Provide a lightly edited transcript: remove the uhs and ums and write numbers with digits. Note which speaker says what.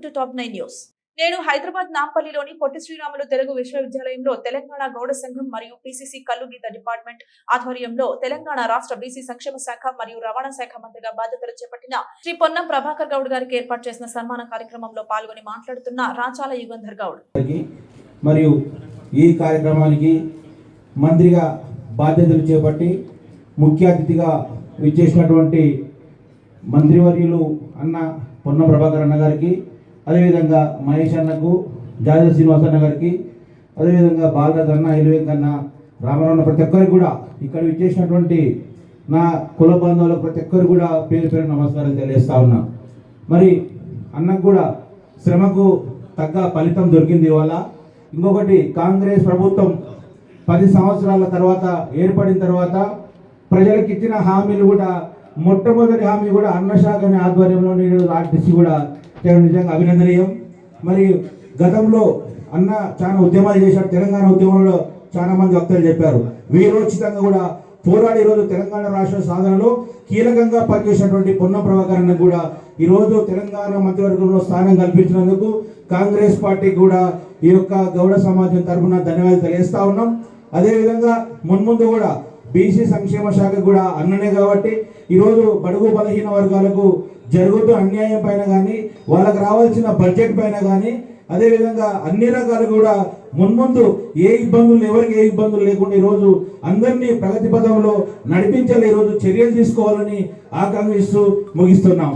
Speaker 1: To top 9 news. నేను హైదరాబాద్ నాంపల్లిలోని పొట్టి శ్రీరాములు తెలుగు విశ్వవిద్యాలయంలో తెలంగాణ గౌడ సంఘం మరియు పిసిసి కల్లు గీత డిపార్ట్మెంట్ ఆధ్వర్యంలో తెలంగాణ రాష్ట్ర బీసీ సంక్షేమ శాఖ మరియు రవాణా శాఖ మంత్రిగా బాధ్యతలు చేపట్టిన శ్రీ పొన్నం ప్రభాకర్ గౌడ్ గారికి ఏర్పాటు చేసిన సన్మాన కార్యక్రమంలో పాల్గొని మాట్లాడుతున్న రాచాల యుగంధర్ గౌడ్
Speaker 2: మరియు ఈ కార్యక్రమానికి మంత్రిగా బాధ్యతలు చేపట్టి ముఖ్య అతిథిగా విచ్చేసినటువంటి మంత్రివర్యులు అన్న పొన్నం ప్రభాకర్ అన్న గారికి, అదేవిధంగా మహేష్ అన్నకు, జాజల శ్రీనివాస్ అన్న గారికి, అదేవిధంగా బాలరాజ్ అన్న, ఎలివేంక్ అన్న, రామారావు ప్రతి ఒక్కరికి కూడా ఇక్కడ విచ్చేసినటువంటి నా కుల బంధువులకు ప్రతి ఒక్కరు కూడా పేరు పేరు నమస్కారాలు తెలియజేస్తా ఉన్నా. మరి అన్నకు కూడా శ్రమకు తగ్గ ఫలితం దొరికింది ఇవాళ. ఇంకొకటి, కాంగ్రెస్ ప్రభుత్వం 10 సంవత్సరాల తర్వాత ఏర్పడిన తర్వాత ప్రజలకు ఇచ్చిన హామీలు కూడా మొట్టమొదటి హామీ కూడా అన్నశాఖ ఆధ్వర్యంలో ఆర్టీసీ కూడా నిజంగా అభినందనీయం. మరి గతంలో అన్న చాలా ఉద్యమాలు చేశారు. తెలంగాణ ఉద్యమంలో చాలా మంది వక్తలు చెప్పారు. వీరోచితంగా కూడా పోరాడి ఈరోజు తెలంగాణ రాష్ట్ర సాధనలో కీలకంగా పనిచేసినటువంటి పొన్నం ప్రభాకర్ అన్న కూడా ఈరోజు తెలంగాణ మంత్రివర్గంలో స్థానం కల్పించినందుకు కాంగ్రెస్ పార్టీకి కూడా ఈ యొక్క గౌడ సమాజం తరఫున ధన్యవాదాలు తెలియజేస్తా ఉన్నాం. అదేవిధంగా మున్ముందు కూడా బీసీ సంక్షేమ శాఖ కూడా అన్ననే కాబట్టి ఈరోజు బడుగు బలహీన వర్గాలకు జరుగుతున్న అన్యాయం పైన కానీ, వాళ్ళకు రావాల్సిన బడ్జెట్ పైన కానీ, అదేవిధంగా అన్ని రకాలు కూడా మున్ముందు ఎవరికి ఏ ఇబ్బందులు లేకుండా ఈరోజు అందరినీ ప్రగతి పథంలో నడిపించాలి, ఈరోజు చర్యలు తీసుకోవాలని ఆకాంక్షిస్తూ ముగిస్తున్నాం.